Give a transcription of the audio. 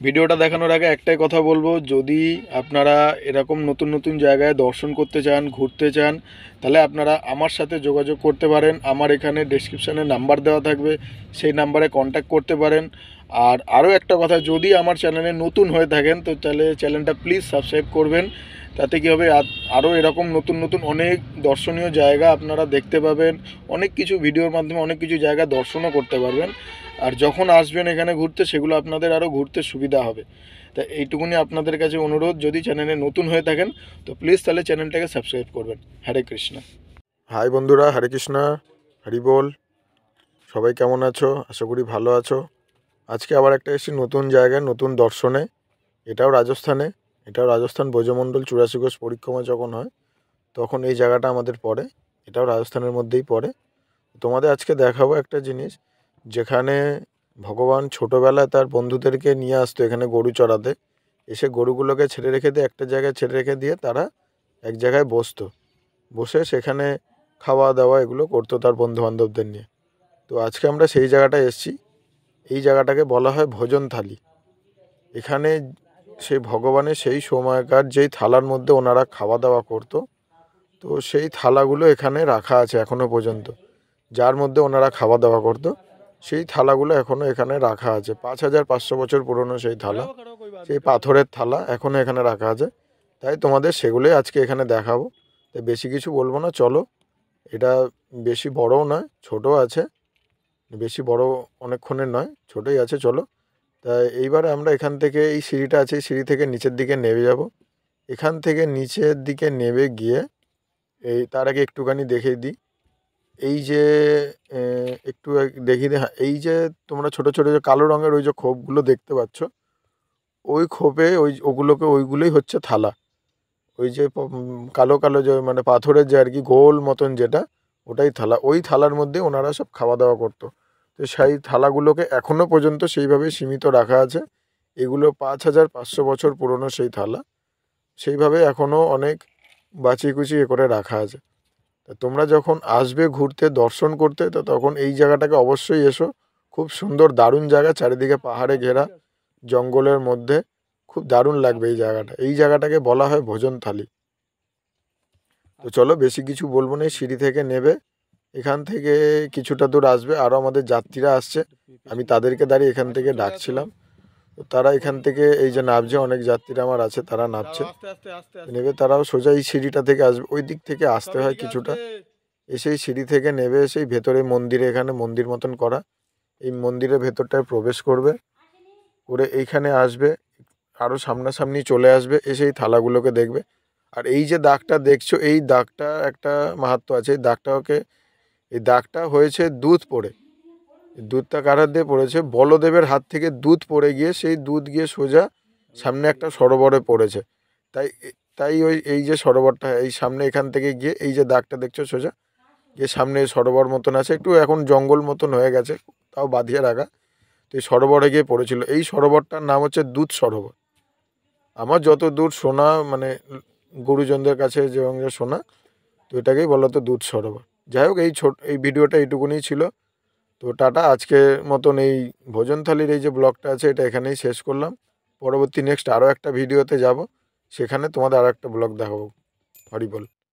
ভিডিওটা দেখানোর আগে একটাই কথা বলবো, যদি আপনারা এরকম নতুন নতুন জায়গায় দর্শন করতে চান, ঘুরতে চান, তাহলে আপনারা আমার সাথে যোগাযোগ করতে পারেন। আমার এখানে ডেসক্রিপশানে নাম্বার দেওয়া থাকবে, সেই নাম্বারে কন্ট্যাক্ট করতে পারেন। আর আরও একটা কথা, যদি আমার চ্যানেলে নতুন হয়ে থাকেন তো তাহলে চ্যানেলটা প্লিজ সাবস্ক্রাইব করবেন। তাতে কী হবে, আরও এরকম নতুন নতুন অনেক দর্শনীয় জায়গা আপনারা দেখতে পাবেন। অনেক কিছু ভিডিওর মাধ্যমে অনেক কিছু জায়গা দর্শনও করতে পারবেন। আর যখন আসবেন এখানে ঘুরতে, সেগুলো আপনাদের আরও ঘুরতে সুবিধা হবে। তা এইটুকুনি আপনাদের কাছে অনুরোধ, যদি চ্যানেলে নতুন হয়ে থাকেন তো প্লিজ তাহলে চ্যানেলটাকে সাবস্ক্রাইব করবেন। হরে কৃষ্ণ। হাই বন্ধুরা, হরে কৃষ্ণ, হরি বল। সবাই কেমন আছো? আশা করি ভালো আছো। আজকে আবার একটা এসেছি নতুন জায়গায়, নতুন দর্শনে। এটাও রাজস্থানে, এটাও রাজস্থান ব্রজমণ্ডল 84 কোষ পরিক্রমা যখন হয় তখন এই জায়গাটা আমাদের পড়ে। এটাও রাজস্থানের মধ্যেই পড়ে। তোমাদের আজকে দেখাবো একটা জিনিস, যেখানে ভগবান ছোটোবেলায় তার বন্ধুদেরকে নিয়ে আসতো এখানে গরু চড়াতে। এসে গরুগুলোকে ছেড়ে রেখে দিয়ে, একটা জায়গায় ছেড়ে রেখে দিয়ে তারা এক জায়গায় বসে সেখানে খাওয়া দাওয়া এগুলো করতো তার বন্ধুবান্ধবদের নিয়ে। তো আজকে আমরা সেই জায়গাটায় এসেছি। এই জায়গাটাকে বলা হয় ভোজন থালি। এখানে সেই ভগবানের সেই সময়কার যেই থালার মধ্যে ওনারা খাওয়া দাওয়া করতো, তো সেই থালাগুলো এখানে রাখা আছে এখনও পর্যন্ত। যার মধ্যে ওনারা খাওয়া দাওয়া করতো সেই থালাগুলো এখনও এখানে রাখা আছে। 5500 বছর পুরনো সেই থালা, সেই পাথরের থালা এখনও এখানে রাখা আছে। তাই তোমাদের সেগুলোই আজকে এখানে দেখাবো। তাই বেশি কিছু বলবো না, চলো। এটা বেশি বড়ও নয়, ছোটও আছে। বেশি বড় অনেকক্ষণের নয়, ছোটোই আছে, চলো। তাই এইবারে আমরা এখান থেকে, এই সিঁড়িটা আছে, সিঁড়ি থেকে নিচের দিকে নেমে যাব। এখান থেকে নিচের দিকে নেমে গিয়ে তার আগে একটুখানি দেখিয়ে দিই। এই যে একটু দেখিয়ে দিই, হ্যাঁ, এই যে তোমরা ছোটো ছোটো যে কালো রঙের ওই যে খোপগুলো দেখতে পাচ্ছ, ওই খোপে ওইগুলোই হচ্ছে থালা। ওই যে কালো কালো যে মানে পাথরের যে আর কি গোল মতন যেটা, ওটাই থালা। ওই থালার মধ্যে ওনারা সব খাওয়া দাওয়া করতো। তো সেই থালাগুলোকে এখনও পর্যন্ত সেইভাবেই সীমিত রাখা আছে। এগুলো 5500 বছর পুরনো সেই থালা, সেইভাবে এখনও অনেক বাঁচিয়ে কুচিয়ে করে রাখা আছে। তা তোমরা যখন আসবে ঘুরতে, দর্শন করতে, তো তখন এই জায়গাটাকে অবশ্যই এসো। খুব সুন্দর দারুণ জায়গা, চারিদিকে পাহাড়ে ঘেরা, জঙ্গলের মধ্যে। খুব দারুণ লাগবে এই জায়গাটা। এই জায়গাটাকে বলা হয় ভোজন থালি। তো চলো, বেশি কিছু বলবো না। সিঁড়ি থেকে নেবে, এখান থেকে কিছুটা দূর আসবে, আরও আমাদের যাত্রীরা আসছে। আমি তাদেরকে দাঁড়িয়ে এখান থেকে ডাকছিলাম। তো তারা এখান থেকে এই যে নামছে, অনেক যাত্রীরা আমার আছে, তারা নামছে নেবে। তারাও সোজা এই সিঁড়িটা থেকে আসবে। ওই দিক থেকে আসতে হয় কিছুটা, এসেই সিঁড়ি থেকে নেবে এসেই ভেতরে মন্দিরে, এখানে মন্দির মতন করা, এই মন্দিরের ভেতরটায় প্রবেশ করবে, করে এইখানে আসবে, আরও সামনাসামনি চলে আসবে, এসে এই থালাগুলোকে দেখবে। আর এই যে দাগটা দেখছো, এই দাগটা একটা মাহাত্ম্য আছে। এই দাগটা হয়েছে দুধ পড়ে। দুধটা কার হাত দিয়ে পড়েছে? বলদেবের হাত থেকে দুধ পড়ে গিয়ে, সেই দুধ গিয়ে সোজা সামনে একটা সরোবরে পড়েছে। তাই তাই এই যে সরোবরটা, এই সামনে এখান থেকে গিয়ে এই যে দাগটা দেখছো সোজা গিয়ে সামনে সরোবর মতন আছে, একটু এখন জঙ্গল মতন হয়ে গেছে, তাও বাঁধিয়ে রাখা। তো এই সরোবরে গিয়ে পড়েছিল। এই সরোবরটার নাম হচ্ছে দুধ সরোবর। আমার যত দূর শোনা, মানে গুরুজনদের কাছে যে শোনা, তো এটাকেই বলা হতো দুধ সরোবর। যাই হোক, এই ভিডিওটা এইটুকুনি ছিল। তো টাটা, আজকের মতন এই ভোজন থালির এই যে ব্লগটা আছে, এটা এখানেই শেষ করলাম। পরবর্তী নেক্সট আরও একটা ভিডিওতে যাব, সেখানে তোমাদের আরও একটা ব্লগ দেখাবো। হরি বল।